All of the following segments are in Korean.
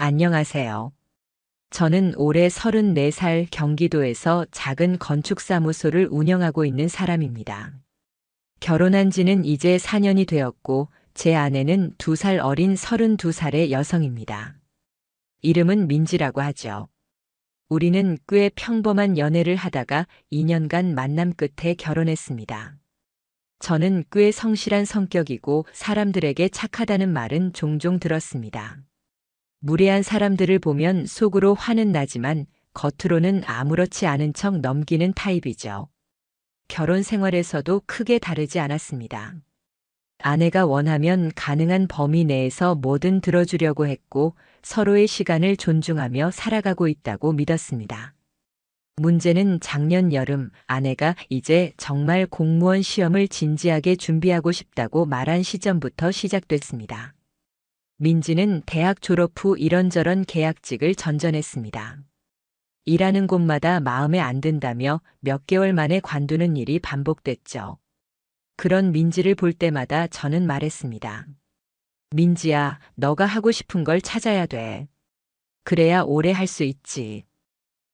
안녕하세요. 저는 올해 34살 경기도에서 작은 건축사무소를 운영하고 있는 사람입니다. 결혼한 지는 이제 4년이 되었고, 제 아내는 2살 어린 32살의 여성입니다. 이름은 민지라고 하죠. 우리는 꽤 평범한 연애를 하다가 2년간 만남 끝에 결혼했습니다. 저는 꽤 성실한 성격이고 사람들에게 착하다는 말은 종종 들었습니다. 무례한 사람들을 보면 속으로 화는 나지만 겉으로는 아무렇지 않은 척 넘기는 타입이죠. 결혼 생활에서도 크게 다르지 않았습니다. 아내가 원하면 가능한 범위 내에서 뭐든 들어주려고 했고 서로의 시간을 존중하며 살아가고 있다고 믿었습니다. 문제는 작년 여름 아내가 이제 정말 공무원 시험을 진지하게 준비하고 싶다고 말한 시점부터 시작됐습니다. 민지는 대학 졸업 후 이런저런 계약직을 전전했습니다. 일하는 곳마다 마음에 안 든다며 몇 개월 만에 관두는 일이 반복됐죠. 그런 민지를 볼 때마다 저는 말했습니다. 민지야, 너가 하고 싶은 걸 찾아야 돼. 그래야 오래 할 수 있지.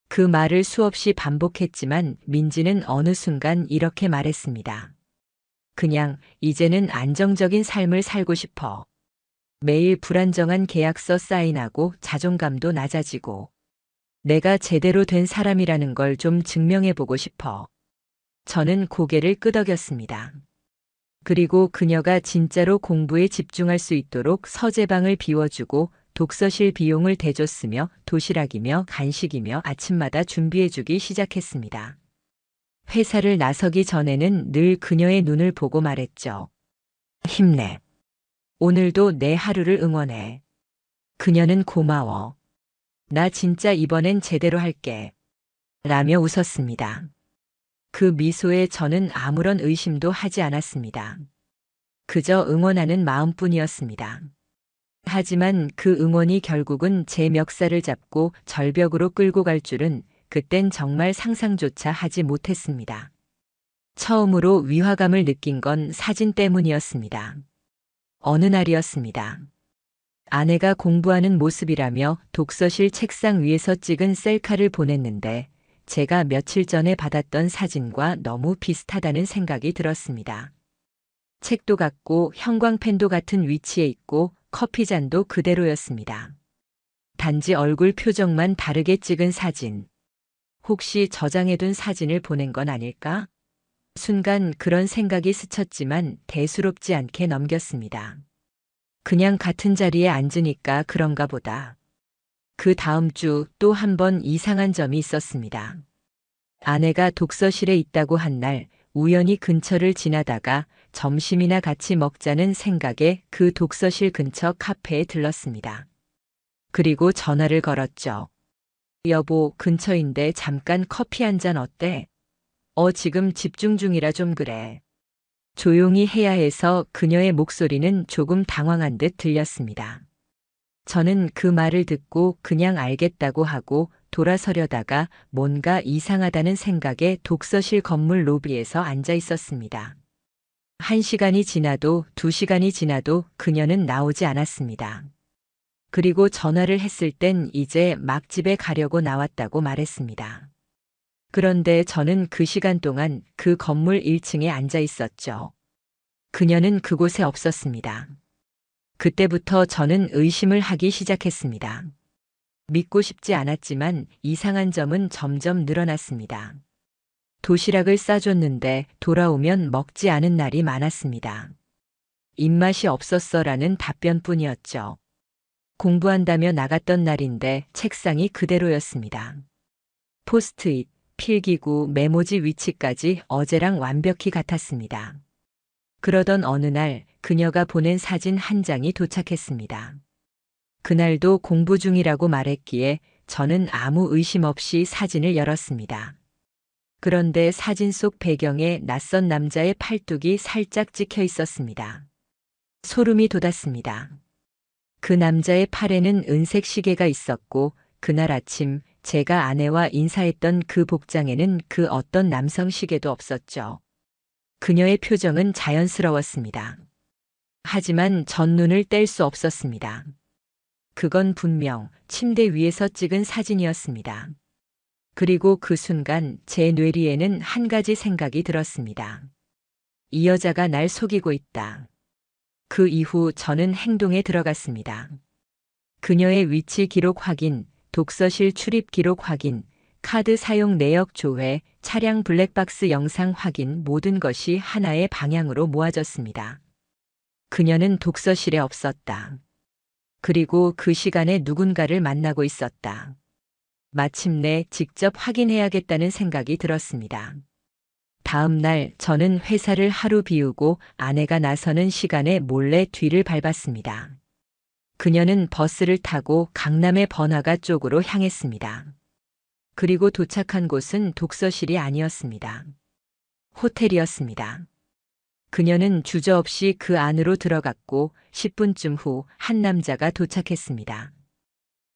그 말을 수없이 반복했지만 민지는 어느 순간 이렇게 말했습니다. 그냥 이제는 안정적인 삶을 살고 싶어. 매일 불안정한 계약서 사인하고 자존감도 낮아지고 내가 제대로 된 사람이라는 걸 좀 증명해보고 싶어. 저는 고개를 끄덕였습니다. 그리고 그녀가 진짜로 공부에 집중할 수 있도록 서재방을 비워주고 독서실 비용을 대줬으며 도시락이며 간식이며 아침마다 준비해주기 시작했습니다. 회사를 나서기 전에는 늘 그녀의 눈을 보고 말했죠. 힘내. 오늘도 내 하루를 응원해. 그녀는 고마워. 나 진짜 이번엔 제대로 할게. 라며 웃었습니다. 그 미소에 저는 아무런 의심도 하지 않았습니다. 그저 응원하는 마음뿐이었습니다. 하지만 그 응원이 결국은 제 멱살을 잡고 절벽으로 끌고 갈 줄은 그땐 정말 상상조차 하지 못했습니다. 처음으로 위화감을 느낀 건 사진 때문이었습니다. 어느 날이었습니다. 아내가 공부하는 모습이라며 독서실 책상 위에서 찍은 셀카를 보냈는데 제가 며칠 전에 받았던 사진과 너무 비슷하다는 생각이 들었습니다. 책도 같고 형광펜도 같은 위치에 있고 커피잔도 그대로였습니다. 단지 얼굴 표정만 다르게 찍은 사진. 혹시 저장해둔 사진을 보낸 건 아닐까? 순간 그런 생각이 스쳤지만 대수롭지 않게 넘겼습니다. 그냥 같은 자리에 앉으니까 그런가 보다. 그 다음 주 또 한 번 이상한 점이 있었습니다. 아내가 독서실에 있다고 한 날 우연히 근처를 지나다가 점심이나 같이 먹자는 생각에 그 독서실 근처 카페에 들렀습니다. 그리고 전화를 걸었죠. 여보, 근처인데 잠깐 커피 한 잔 어때? 지금 집중 중이라 좀 그래. 조용히 해야 해서 그녀의 목소리는 조금 당황한 듯 들렸습니다. 저는 그 말을 듣고 그냥 알겠다고 하고 돌아서려다가 뭔가 이상하다는 생각에 독서실 건물 로비에서 앉아 있었습니다. 1시간이 지나도 2시간이 지나도 그녀는 나오지 않았습니다. 그리고 전화를 했을 땐 이제 막 집에 가려고 나왔다고 말했습니다. 그런데 저는 그 시간 동안 그 건물 1층에 앉아 있었죠. 그녀는 그곳에 없었습니다. 그때부터 저는 의심을 하기 시작했습니다. 믿고 싶지 않았지만 이상한 점은 점점 늘어났습니다. 도시락을 싸줬는데 돌아오면 먹지 않은 날이 많았습니다. 입맛이 없었어라는 답변뿐이었죠. 공부한다며 나갔던 날인데 책상이 그대로였습니다. 포스트잇, 필기구, 메모지 위치까지 어제랑 완벽히 같았습니다. 그러던 어느 날 그녀가 보낸 사진 한 장이 도착했습니다. 그날도 공부 중이라고 말했기에 저는 아무 의심 없이 사진을 열었습니다. 그런데 사진 속 배경에 낯선 남자의 팔뚝이 살짝 찍혀 있었습니다. 소름이 돋았습니다. 그 남자의 팔에는 은색 시계가 있었고 그날 아침 제가 아내와 인사했던 그 복장에는 그 어떤 남성 시계도 없었죠. 그녀의 표정은 자연스러웠습니다. 하지만 전 눈을 뗄 수 없었습니다. 그건 분명 침대 위에서 찍은 사진이었습니다. 그리고 그 순간 제 뇌리에는 한 가지 생각이 들었습니다. 이 여자가 날 속이고 있다. 그 이후 저는 행동에 들어갔습니다. 그녀의 위치 기록 확인, 독서실 출입 기록 확인, 카드 사용 내역 조회, 차량 블랙박스 영상 확인, 모든 것이 하나의 방향으로 모아졌습니다. 그녀는 독서실에 없었다. 그리고 그 시간에 누군가를 만나고 있었다. 마침내 직접 확인해야겠다는 생각이 들었습니다. 다음 날 저는 회사를 하루 비우고 아내가 나서는 시간에 몰래 뒤를 밟았습니다. 그녀는 버스를 타고 강남의 번화가 쪽으로 향했습니다. 그리고 도착한 곳은 독서실이 아니었습니다. 호텔이었습니다. 그녀는 주저없이 그 안으로 들어갔고 10분쯤 후 한 남자가 도착했습니다.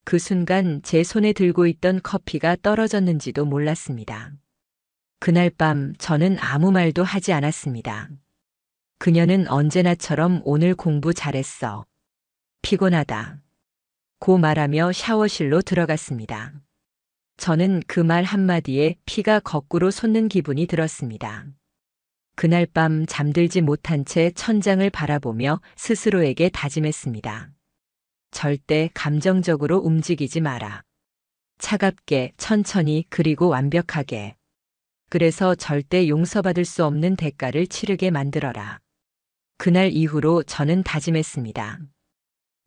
그 순간 제 손에 들고 있던 커피가 떨어졌는지도 몰랐습니다. 그날 밤 저는 아무 말도 하지 않았습니다. 그녀는 언제나처럼 오늘 공부 잘했어. 피곤하다. 고 말하며 샤워실로 들어갔습니다. 저는 그 말 한마디에 피가 거꾸로 솟는 기분이 들었습니다. 그날 밤 잠들지 못한 채 천장을 바라보며 스스로에게 다짐했습니다. 절대 감정적으로 움직이지 마라. 차갑게, 천천히, 그리고 완벽하게. 그래서 절대 용서받을 수 없는 대가를 치르게 만들어라. 그날 이후로 저는 다짐했습니다.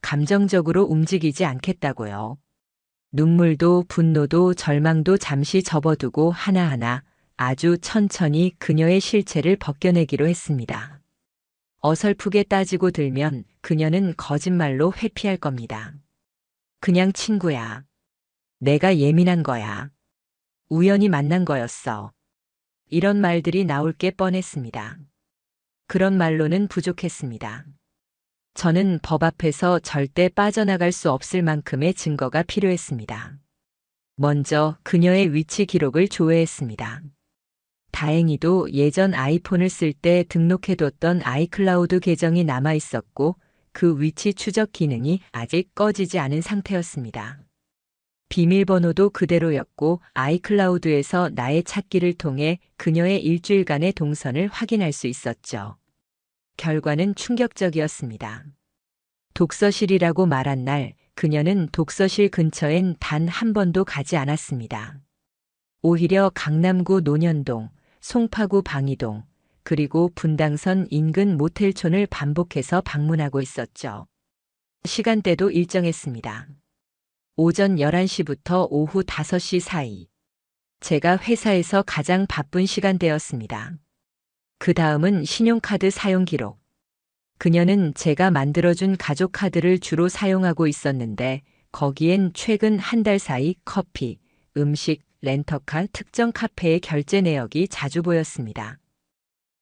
감정적으로 움직이지 않겠다고요. 눈물도 분노도 절망도 잠시 접어두고 하나하나 아주 천천히 그녀의 실체를 벗겨내기로 했습니다. 어설프게 따지고 들면 그녀는 거짓말로 회피할 겁니다. 그냥 친구야. 내가 예민한 거야. 우연히 만난 거였어. 이런 말들이 나올 게 뻔했습니다. 그런 말로는 부족했습니다. 저는 법 앞에서 절대 빠져나갈 수 없을 만큼의 증거가 필요했습니다. 먼저 그녀의 위치 기록을 조회했습니다. 다행히도 예전 아이폰을 쓸 때 등록해뒀던 아이클라우드 계정이 남아 있었고 그 위치 추적 기능이 아직 꺼지지 않은 상태였습니다. 비밀번호도 그대로였고 아이클라우드에서 나의 찾기를 통해 그녀의 일주일간의 동선을 확인할 수 있었죠. 결과는 충격적이었습니다. 독서실이라고 말한 날 그녀는 독서실 근처엔 단 한 번도 가지 않았습니다. 오히려 강남구 논현동, 송파구 방이동, 그리고 분당선 인근 모텔촌을 반복해서 방문하고 있었죠. 시간대도 일정했습니다. 오전 11시부터 오후 5시 사이. 제가 회사에서 가장 바쁜 시간대였습니다. 그 다음은 신용카드 사용 기록. 그녀는 제가 만들어준 가족카드를 주로 사용하고 있었는데 거기엔 최근 한 달 사이 커피, 음식, 렌터카, 특정 카페의 결제 내역이 자주 보였습니다.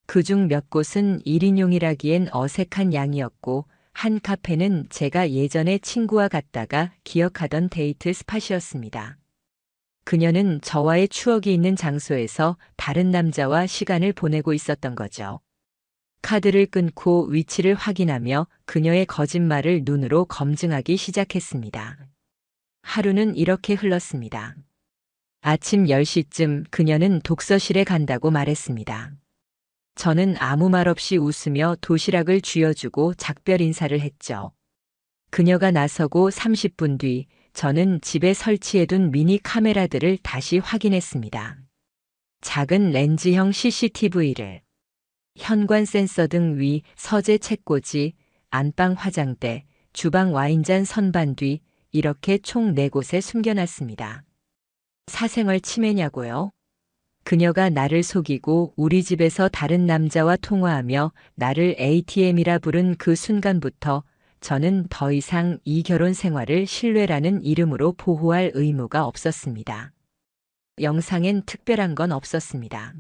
그중 몇 곳은 1인용이라기엔 어색한 양이었고 한 카페는 제가 예전에 친구와 갔다가 기억하던 데이트 스팟이었습니다. 그녀는 저와의 추억이 있는 장소에서 다른 남자와 시간을 보내고 있었던 거죠. 카드를 끊고 위치를 확인하며 그녀의 거짓말을 눈으로 검증하기 시작했습니다. 하루는 이렇게 흘렀습니다. 아침 10시쯤 그녀는 독서실에 간다고 말했습니다. 저는 아무 말 없이 웃으며 도시락을 쥐어주고 작별 인사를 했죠. 그녀가 나서고 30분 뒤 저는 집에 설치해둔 미니 카메라들을 다시 확인했습니다. 작은 렌즈형 CCTV를, 현관 센서 등 위, 서재 책꽂이, 안방 화장대, 주방 와인잔 선반 뒤 이렇게 총 4곳에 숨겨놨습니다. 사생활 침해냐고요? 그녀가 나를 속이고 우리 집에서 다른 남자와 통화하며 나를 ATM이라 부른 그 순간부터 저는 더 이상 이 결혼 생활을 신뢰라는 이름으로 보호할 의무가 없었습니다. 영상엔 특별한 건 없었습니다.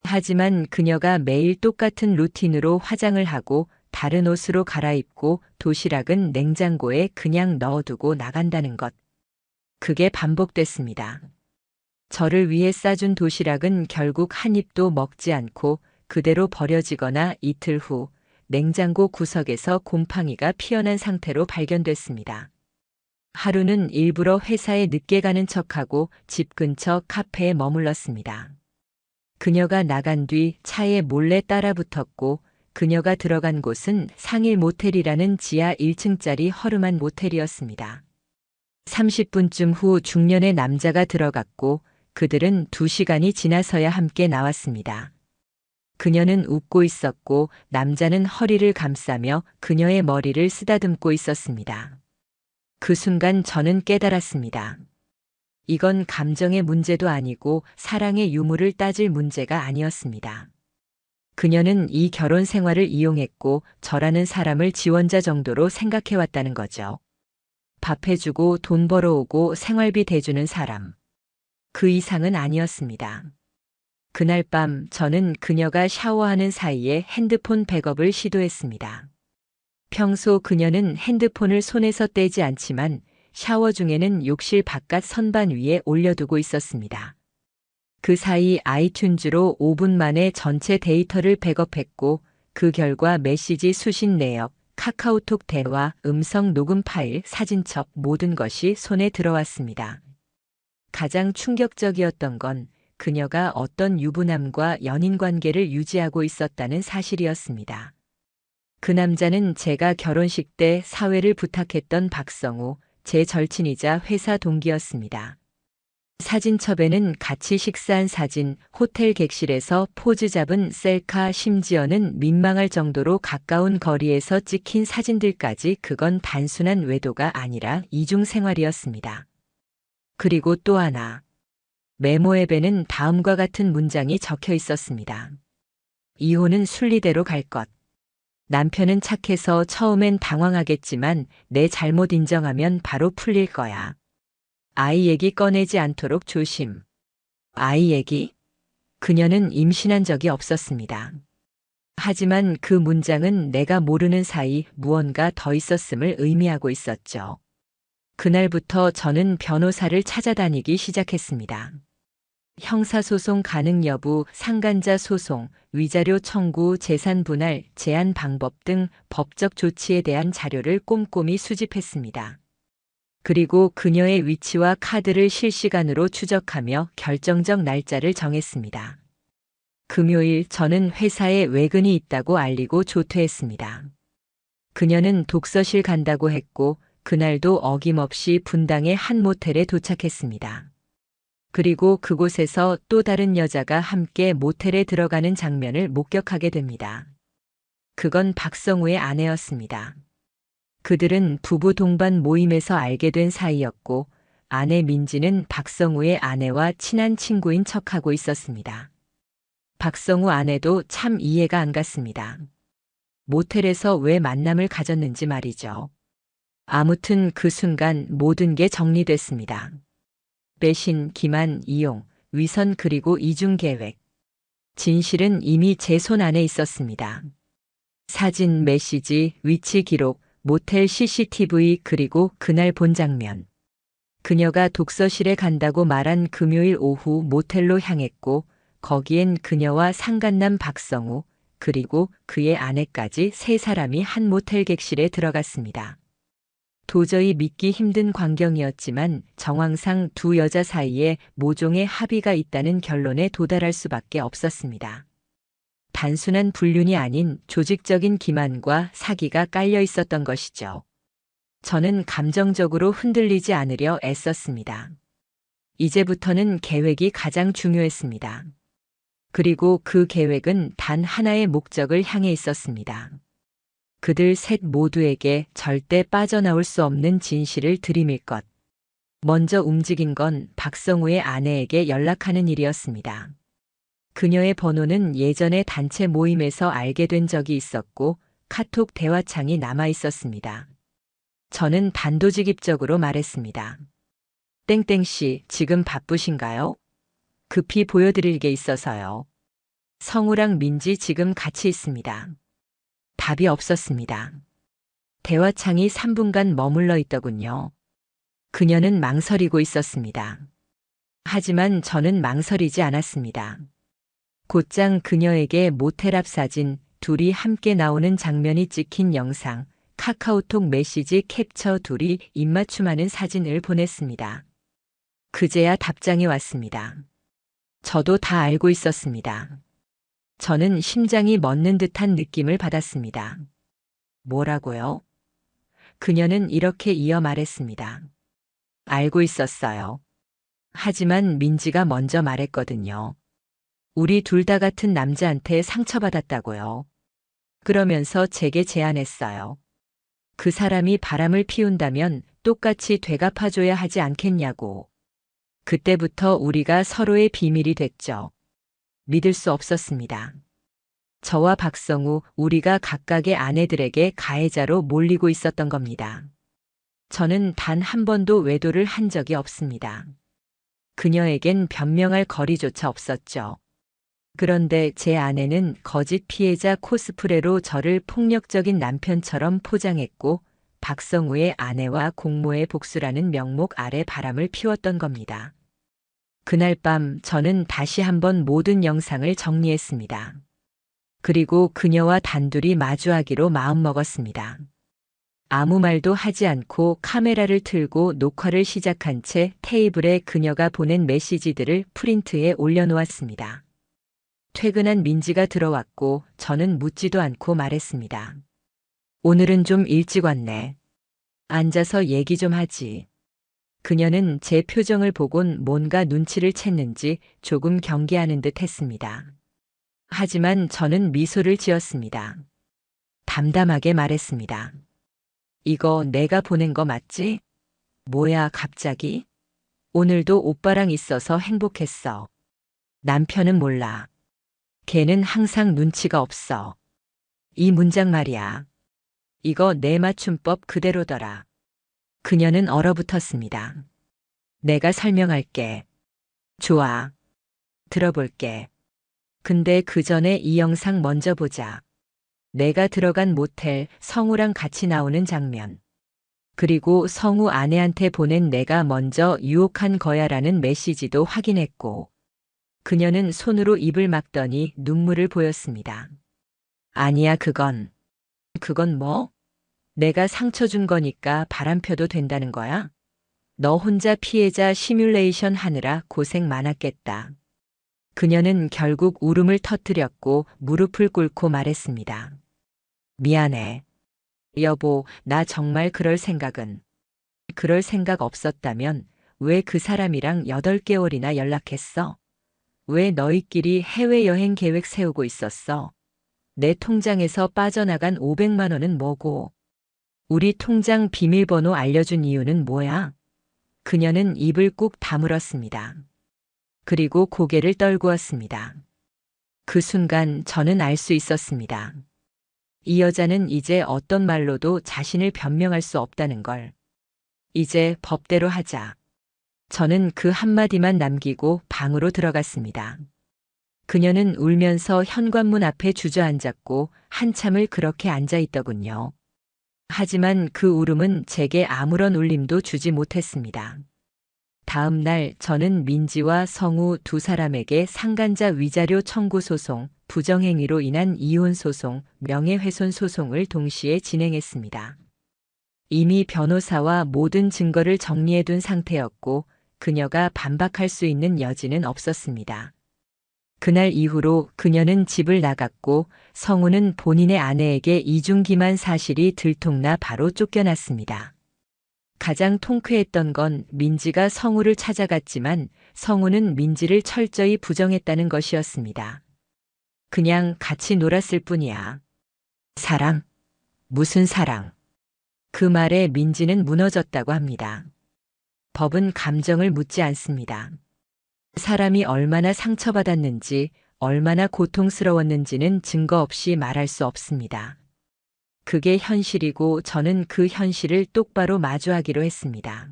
하지만 그녀가 매일 똑같은 루틴으로 화장을 하고 다른 옷으로 갈아입고 도시락은 냉장고에 그냥 넣어두고 나간다는 것. 그게 반복됐습니다. 저를 위해 싸준 도시락은 결국 한 입도 먹지 않고 그대로 버려지거나 이틀 후 냉장고 구석에서 곰팡이가 피어난 상태로 발견됐습니다. 하루는 일부러 회사에 늦게 가는 척하고 집 근처 카페에 머물렀습니다. 그녀가 나간 뒤 차에 몰래 따라 붙었고 그녀가 들어간 곳은 상일 모텔이라는 지하 1층짜리 허름한 모텔이었습니다. 30분쯤 후 중년의 남자가 들어갔고 그들은 2시간이 지나서야 함께 나왔습니다. 그녀는 웃고 있었고 남자는 허리를 감싸며 그녀의 머리를 쓰다듬고 있었습니다. 그 순간 저는 깨달았습니다. 이건 감정의 문제도 아니고 사랑의 유무를 따질 문제가 아니었습니다. 그녀는 이 결혼 생활을 이용했고 저라는 사람을 지원자 정도로 생각해왔다는 거죠. 밥 해주고 돈 벌어오고 생활비 대주는 사람. 그 이상은 아니었습니다. 그날 밤 저는 그녀가 샤워하는 사이에 핸드폰 백업을 시도했습니다. 평소 그녀는 핸드폰을 손에서 떼지 않지만 샤워 중에는 욕실 바깥 선반 위에 올려두고 있었습니다. 그 사이 아이튠즈로 5분 만에 전체 데이터를 백업했고 그 결과 메시지 수신 내역, 카카오톡 대화, 음성 녹음 파일, 사진첩 모든 것이 손에 들어왔습니다. 가장 충격적이었던 건 그녀가 어떤 유부남과 연인 관계를 유지하고 있었다는 사실이었습니다. 그 남자는 제가 결혼식 때 사회를 부탁했던 박성우, 제 절친이자 회사 동기였습니다. 사진첩에는 같이 식사한 사진, 호텔 객실에서 포즈 잡은 셀카, 심지어는 민망할 정도로 가까운 거리에서 찍힌 사진들까지. 그건 단순한 외도가 아니라 이중생활이었습니다. 그리고 또 하나. 메모 앱에는 다음과 같은 문장이 적혀 있었습니다. 이혼은 순리대로 갈 것. 남편은 착해서 처음엔 당황하겠지만 내 잘못 인정하면 바로 풀릴 거야. 아이 얘기 꺼내지 않도록 조심. 아이 얘기? 그녀는 임신한 적이 없었습니다. 하지만 그 문장은 내가 모르는 사이 무언가 더 있었음을 의미하고 있었죠. 그날부터 저는 변호사를 찾아다니기 시작했습니다. 형사소송 가능 여부, 상간자 소송, 위자료 청구, 재산 분할, 제한 방법 등 법적 조치에 대한 자료를 꼼꼼히 수집했습니다. 그리고 그녀의 위치와 카드를 실시간으로 추적하며 결정적 날짜를 정했습니다. 금요일 저는 회사에 외근이 있다고 알리고 조퇴했습니다. 그녀는 독서실 간다고 했고 그날도 어김없이 분당의 한 모텔에 도착했습니다. 그리고 그곳에서 또 다른 여자가 함께 모텔에 들어가는 장면을 목격하게 됩니다. 그건 박성우의 아내였습니다. 그들은 부부 동반 모임에서 알게 된 사이였고 아내 민지는 박성우의 아내와 친한 친구인 척하고 있었습니다. 박성우 아내도 참 이해가 안 갔습니다. 모텔에서 왜 만남을 가졌는지 말이죠. 아무튼 그 순간 모든 게 정리됐습니다. 배신, 기만, 이용, 위선 그리고 이중 계획. 진실은 이미 제 손 안에 있었습니다. 사진, 메시지, 위치 기록, 모텔 CCTV 그리고 그날 본 장면. 그녀가 독서실에 간다고 말한 금요일 오후 모텔로 향했고 거기엔 그녀와 상간남 박성우 그리고 그의 아내까지 3사람이 한 모텔 객실에 들어갔습니다. 도저히 믿기 힘든 광경이었지만 정황상 두 여자 사이에 모종의 합의가 있다는 결론에 도달할 수밖에 없었습니다. 단순한 불륜이 아닌 조직적인 기만과 사기가 깔려 있었던 것이죠. 저는 감정적으로 흔들리지 않으려 애썼습니다. 이제부터는 계획이 가장 중요했습니다. 그리고 그 계획은 단 하나의 목적을 향해 있었습니다. 그들 셋 모두에게 절대 빠져나올 수 없는 진실을 들이밀 것. 먼저 움직인 건 박성우의 아내에게 연락하는 일이었습니다. 그녀의 번호는 예전에 단체 모임에서 알게 된 적이 있었고 카톡 대화창이 남아 있었습니다. 저는 단도직입적으로 말했습니다. 땡땡씨, 지금 바쁘신가요? 급히 보여드릴 게 있어서요. 성우랑 민지 지금 같이 있습니다. 답이 없었습니다. 대화창이 3분간 머물러 있더군요. 그녀는 망설이고 있었습니다. 하지만 저는 망설이지 않았습니다. 곧장 그녀에게 모텔 앞 사진, 둘이 함께 나오는 장면이 찍힌 영상, 카카오톡 메시지 캡처 둘이 입맞춤하는 사진을 보냈습니다. 그제야 답장이 왔습니다. 저도 다 알고 있었습니다. 저는 심장이 멎는 듯한 느낌을 받았습니다. 뭐라고요? 그녀는 이렇게 이어 말했습니다. 알고 있었어요. 하지만 민지가 먼저 말했거든요. 우리 둘 다 같은 남자한테 상처받았다고요. 그러면서 제게 제안했어요. 그 사람이 바람을 피운다면 똑같이 되갚아줘야 하지 않겠냐고. 그때부터 우리가 서로의 비밀이 됐죠. 믿을 수 없었습니다. 저와 박성우, 우리가 각각의 아내들에게 가해자로 몰리고 있었던 겁니다. 저는 단 한 번도 외도를 한 적이 없습니다. 그녀에겐 변명할 거리조차 없었죠. 그런데 제 아내는 거짓 피해자 코스프레로 저를 폭력적인 남편처럼 포장했고 박성우의 아내와 공모의 복수라는 명목 아래 바람을 피웠던 겁니다. 그날 밤 저는 다시 한번 모든 영상을 정리했습니다. 그리고 그녀와 단둘이 마주하기로 마음먹었습니다. 아무 말도 하지 않고 카메라를 틀고 녹화를 시작한 채 테이블에 그녀가 보낸 메시지들을 프린트에 올려놓았습니다. 퇴근한 민지가 들어왔고 저는 묻지도 않고 말했습니다. 오늘은 좀 일찍 왔네. 앉아서 얘기 좀 하지. 그녀는 제 표정을 보곤 뭔가 눈치를 챘는지 조금 경계하는 듯 했습니다. 하지만 저는 미소를 지었습니다. 담담하게 말했습니다. 이거 내가 보낸 거 맞지? 뭐야, 갑자기? 오늘도 오빠랑 있어서 행복했어. 남편은 몰라. 걔는 항상 눈치가 없어. 이 문장 말이야. 이거 내 맞춤법 그대로더라. 그녀는 얼어붙었습니다. 내가 설명할게. 좋아. 들어볼게. 근데 그 전에 이 영상 먼저 보자. 내가 들어간 모텔, 성우랑 같이 나오는 장면. 그리고 성우 아내한테 보낸 내가 먼저 유혹한 거야라는 메시지도 확인했고. 그녀는 손으로 입을 막더니 눈물을 보였습니다. 아니야, 그건 뭐? 내가 상처 준 거니까 바람펴도 된다는 거야? 너 혼자 피해자 시뮬레이션 하느라 고생 많았겠다. 그녀는 결국 울음을 터뜨렸고 무릎을 꿇고 말했습니다. 미안해. 여보, 나 정말 그럴 생각 없었다면 왜 그 사람이랑 8개월이나 연락했어? 왜 너희끼리 해외여행 계획 세우고 있었어? 내 통장에서 빠져나간 500만 원은 뭐고? 우리 통장 비밀번호 알려준 이유는 뭐야? 그녀는 입을 꾹 다물었습니다. 그리고 고개를 떨구었습니다. 그 순간 저는 알 수 있었습니다. 이 여자는 이제 어떤 말로도 자신을 변명할 수 없다는 걸. 이제 법대로 하자. 저는 그 한마디만 남기고 방으로 들어갔습니다. 그녀는 울면서 현관문 앞에 주저앉았고 한참을 그렇게 앉아 있더군요. 하지만 그 울음은 제게 아무런 울림도 주지 못했습니다. 다음 날 저는 민지와 성우 두 사람에게 상간자 위자료 청구 소송, 부정행위로 인한 이혼 소송, 명예훼손 소송을 동시에 진행했습니다. 이미 변호사와 모든 증거를 정리해둔 상태였고 그녀가 반박할 수 있는 여지는 없었습니다. 그날 이후로 그녀는 집을 나갔고 성우는 본인의 아내에게 이중기만 사실이 들통나 바로 쫓겨났습니다. 가장 통쾌했던 건 민지가 성우를 찾아갔지만 성우는 민지를 철저히 부정했다는 것이었습니다. 그냥 같이 놀았을 뿐이야. 사랑? 무슨 사랑? 그 말에 민지는 무너졌다고 합니다. 법은 감정을 묻지 않습니다. 사람이 얼마나 상처받았는지, 얼마나 고통스러웠는지는 증거 없이 말할 수 없습니다. 그게 현실이고 저는 그 현실을 똑바로 마주하기로 했습니다.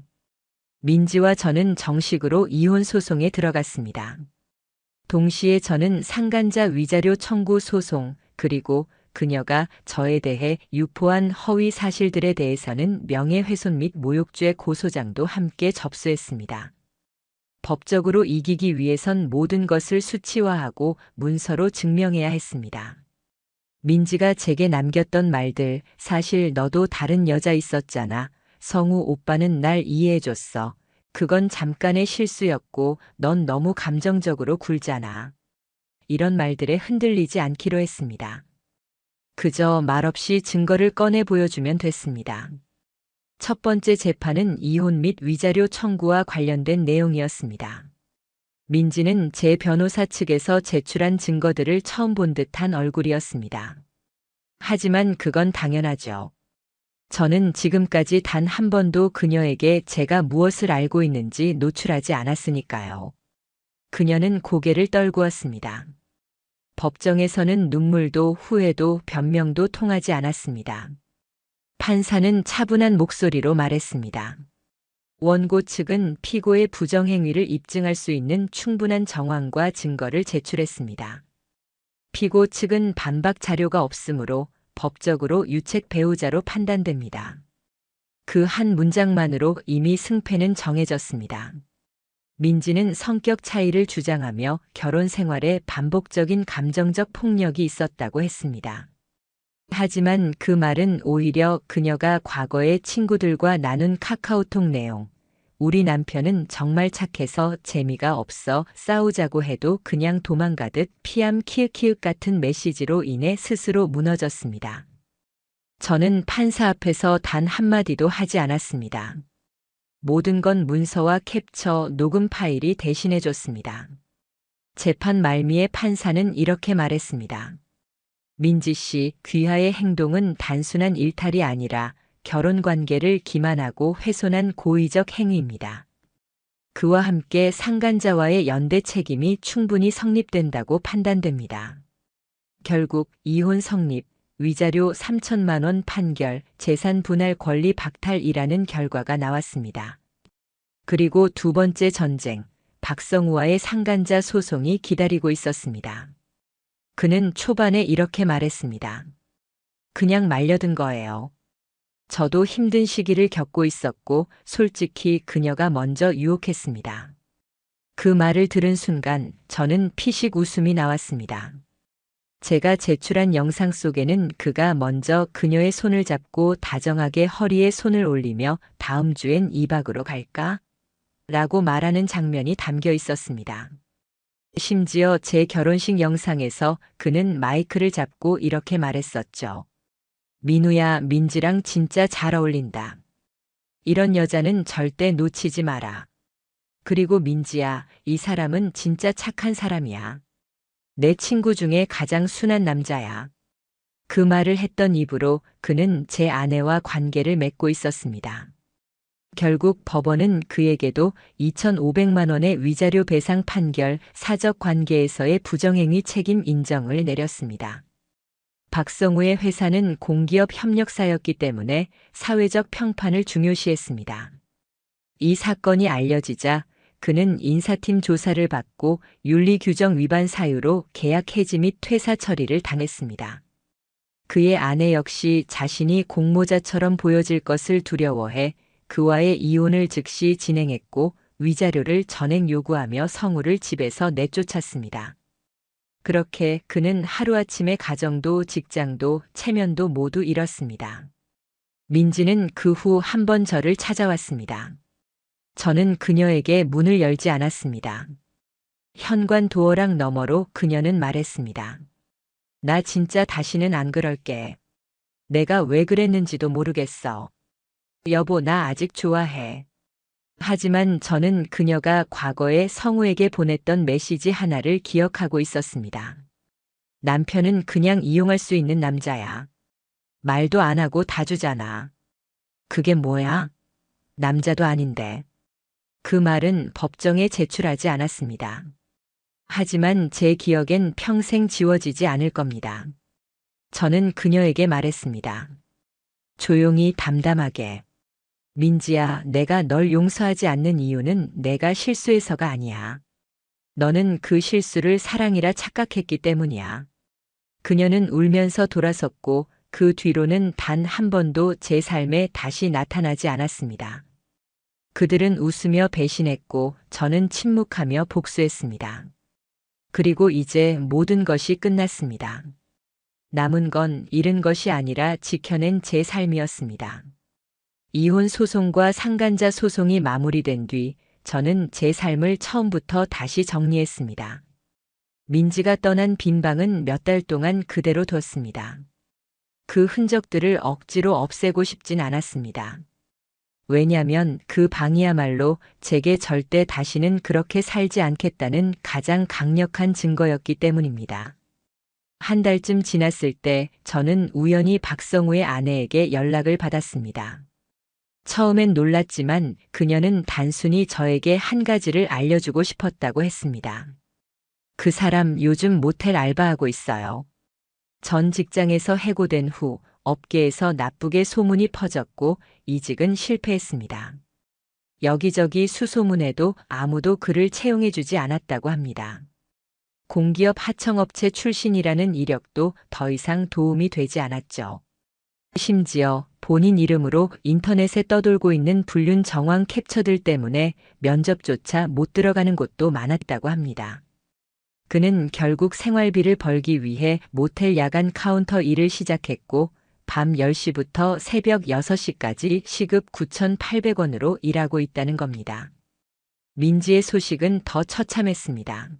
민지와 저는 정식으로 이혼 소송에 들어갔습니다. 동시에 저는 상간자 위자료 청구 소송, 그리고 그녀가 저에 대해 유포한 허위 사실들에 대해서는 명예훼손 및 모욕죄 고소장도 함께 접수했습니다. 법적으로 이기기 위해선 모든 것을 수치화하고 문서로 증명해야 했습니다. 민지가 제게 남겼던 말들, 사실 너도 다른 여자 있었잖아. 성우 오빠는 날 이해해줬어. 그건 잠깐의 실수였고 넌 너무 감정적으로 굴잖아. 이런 말들에 흔들리지 않기로 했습니다. 그저 말없이 증거를 꺼내 보여주면 됐습니다. 첫 번째 재판은 이혼 및 위자료 청구와 관련된 내용이었습니다. 민지는 제 변호사 측에서 제출한 증거들을 처음 본 듯한 얼굴이었습니다. 하지만 그건 당연하죠. 저는 지금까지 단 한 번도 그녀에게 제가 무엇을 알고 있는지 노출하지 않았으니까요. 그녀는 고개를 떨구었습니다. 법정에서는 눈물도 후회도 변명도 통하지 않았습니다. 판사는 차분한 목소리로 말했습니다. 원고 측은 피고의 부정행위를 입증할 수 있는 충분한 정황과 증거를 제출했습니다. 피고 측은 반박 자료가 없으므로 법적으로 유책 배우자로 판단됩니다. 그 한 문장만으로 이미 승패는 정해졌습니다. 민지는 성격 차이를 주장하며 결혼 생활에 반복적인 감정적 폭력이 있었다고 했습니다. 하지만 그 말은 오히려 그녀가 과거에 친구들과 나눈 카카오톡 내용, 우리 남편은 정말 착해서 재미가 없어 싸우자고 해도 그냥 도망가듯 피암 키읔키읔 같은 메시지로 인해 스스로 무너졌습니다. 저는 판사 앞에서 단 한마디도 하지 않았습니다. 모든 건 문서와 캡처, 녹음 파일이 대신해줬습니다. 재판 말미에 판사는 이렇게 말했습니다. 민지 씨, 귀하의 행동은 단순한 일탈이 아니라 결혼 관계를 기만하고 훼손한 고의적 행위입니다. 그와 함께 상간자와의 연대 책임이 충분히 성립된다고 판단됩니다. 결국 이혼 성립, 위자료 3천만 원 판결, 재산 분할 권리 박탈이라는 결과가 나왔습니다. 그리고 두 번째 전쟁, 박성우와의 상간자 소송이 기다리고 있었습니다. 그는 초반에 이렇게 말했습니다. 그냥 말려든 거예요. 저도 힘든 시기를 겪고 있었고 솔직히 그녀가 먼저 유혹했습니다. 그 말을 들은 순간 저는 피식 웃음이 나왔습니다. 제가 제출한 영상 속에는 그가 먼저 그녀의 손을 잡고 다정하게 허리에 손을 올리며 다음 주엔 2박으로 갈까? 라고 말하는 장면이 담겨 있었습니다. 심지어 제 결혼식 영상에서 그는 마이크를 잡고 이렇게 말했었죠. 민우야, 민지랑 진짜 잘 어울린다. 이런 여자는 절대 놓치지 마라. 그리고 민지야, 이 사람은 진짜 착한 사람이야. 내 친구 중에 가장 순한 남자야. 그 말을 했던 입으로 그는 제 아내와 관계를 맺고 있었습니다. 결국 법원은 그에게도 2,500만 원의 위자료 배상 판결, 사적 관계에서의 부정행위 책임 인정을 내렸습니다. 박성우의 회사는 공기업 협력사였기 때문에 사회적 평판을 중요시했습니다. 이 사건이 알려지자 그는 인사팀 조사를 받고 윤리규정 위반 사유로 계약 해지 및 퇴사 처리를 당했습니다. 그의 아내 역시 자신이 공모자처럼 보여질 것을 두려워해 그와의 이혼을 즉시 진행했고 위자료를 전액 요구하며 성우를 집에서 내쫓았습니다. 그렇게 그는 하루아침에 가정도 직장도 체면도 모두 잃었습니다. 민지는 그 후 한 번 저를 찾아왔습니다. 저는 그녀에게 문을 열지 않았습니다. 현관 도어락 너머로 그녀는 말했습니다. 나 진짜 다시는 안 그럴게. 내가 왜 그랬는지도 모르겠어. 여보, 나 아직 좋아해. 하지만 저는 그녀가 과거에 성우에게 보냈던 메시지 하나를 기억하고 있었습니다. 남편은 그냥 이용할 수 있는 남자야. 말도 안 하고 다 주잖아. 그게 뭐야? 남자도 아닌데. 그 말은 법정에 제출하지 않았습니다. 하지만 제 기억엔 평생 지워지지 않을 겁니다. 저는 그녀에게 말했습니다. 조용히 담담하게. 민지야, 내가 널 용서하지 않는 이유는 내가 실수해서가 아니야. 너는 그 실수를 사랑이라 착각했기 때문이야. 그녀는 울면서 돌아섰고 그 뒤로는 단 한 번도 제 삶에 다시 나타나지 않았습니다. 그들은 웃으며 배신했고 저는 침묵하며 복수했습니다. 그리고 이제 모든 것이 끝났습니다. 남은 건 잃은 것이 아니라 지켜낸 제 삶이었습니다. 이혼 소송과 상간자 소송이 마무리된 뒤 저는 제 삶을 처음부터 다시 정리했습니다. 민지가 떠난 빈 방은 몇 달 동안 그대로 뒀습니다. 그 흔적들을 억지로 없애고 싶진 않았습니다. 왜냐면 그 방이야말로 제게 절대 다시는 그렇게 살지 않겠다는 가장 강력한 증거였기 때문입니다. 한 달쯤 지났을 때 저는 우연히 박성우의 아내에게 연락을 받았습니다. 처음엔 놀랐지만 그녀는 단순히 저에게 한 가지를 알려주고 싶었다고 했습니다. 그 사람 요즘 모텔 알바하고 있어요. 전 직장에서 해고된 후 업계에서 나쁘게 소문이 퍼졌고 이직은 실패했습니다. 여기저기 수소문해도 아무도 그를 채용해주지 않았다고 합니다. 공기업 하청업체 출신이라는 이력도 더 이상 도움이 되지 않았죠. 심지어 본인 이름으로 인터넷에 떠돌고 있는 불륜 정황 캡처들 때문에 면접조차 못 들어가는 곳도 많았다고 합니다. 그는 결국 생활비를 벌기 위해 모텔 야간 카운터 일을 시작했고 밤 10시부터 새벽 6시까지 시급 9,800원으로 일하고 있다는 겁니다. 민지의 소식은 더 처참했습니다.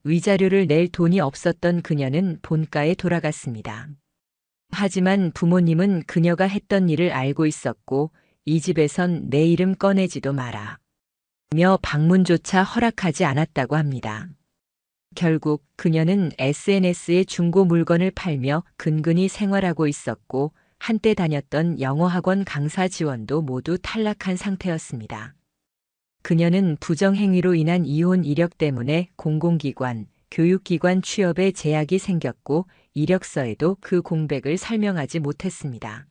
위자료를 낼 돈이 없었던 그녀는 본가에 돌아갔습니다. 하지만 부모님은 그녀가 했던 일을 알고 있었고 이 집에선 내 이름 꺼내지도 마라 며 방문조차 허락하지 않았다고 합니다. 결국 그녀는 SNS에 중고 물건을 팔며 근근히 생활하고 있었고 한때 다녔던 영어학원 강사 지원도 모두 탈락한 상태였습니다. 그녀는 부정행위로 인한 이혼 이력 때문에 공공기관, 교육기관 취업에 제약이 생겼고 이력서에도 그 공백을 설명하지 못했습니다.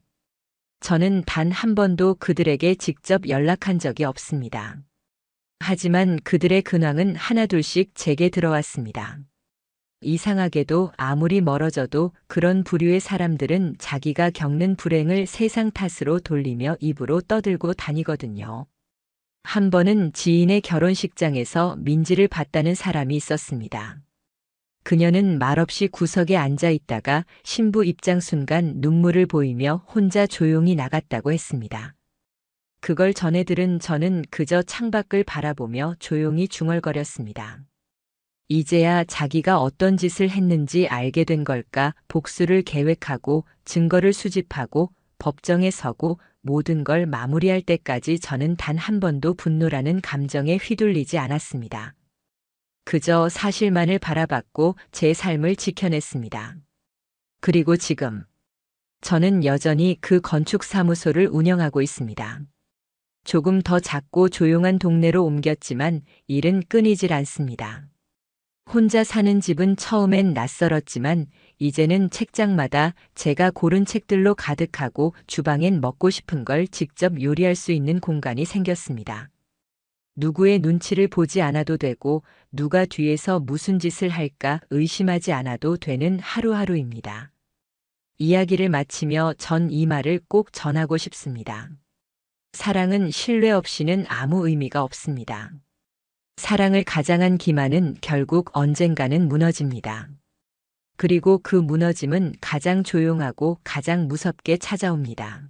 저는 단 한 번도 그들에게 직접 연락한 적이 없습니다. 하지만 그들의 근황은 하나둘씩 제게 들어왔습니다. 이상하게도 아무리 멀어져도 그런 부류의 사람들은 자기가 겪는 불행을 세상 탓으로 돌리며 입으로 떠들고 다니거든요. 한 번은 지인의 결혼식장에서 민지를 봤다는 사람이 있었습니다. 그녀는 말없이 구석에 앉아 있다가 신부 입장 순간 눈물을 보이며 혼자 조용히 나갔다고 했습니다. 그걸 전해 들은 저는 그저 창밖을 바라보며 조용히 중얼거렸습니다. 이제야 자기가 어떤 짓을 했는지 알게 된 걸까 복수를 계획하고 증거를 수집하고 법정에 서고 모든 걸 마무리할 때까지 저는 단 한 번도 분노라는 감정에 휘둘리지 않았습니다. 그저 사실만을 바라봤고 제 삶을 지켜냈습니다. 그리고 지금 저는 여전히 그 건축사무소를 운영하고 있습니다. 조금 더 작고 조용한 동네로 옮겼지만 일은 끊이질 않습니다. 혼자 사는 집은 처음엔 낯설었지만 이제는 책장마다 제가 고른 책들로 가득하고 주방엔 먹고 싶은 걸 직접 요리할 수 있는 공간이 생겼습니다. 누구의 눈치를 보지 않아도 되고 누가 뒤에서 무슨 짓을 할까 의심하지 않아도 되는 하루하루입니다. 이야기를 마치며 전 이 말을 꼭 전하고 싶습니다. 사랑은 신뢰 없이는 아무 의미가 없습니다. 사랑을 가장한 기만은 결국 언젠가는 무너집니다. 그리고 그 무너짐은 가장 조용하고 가장 무섭게 찾아옵니다.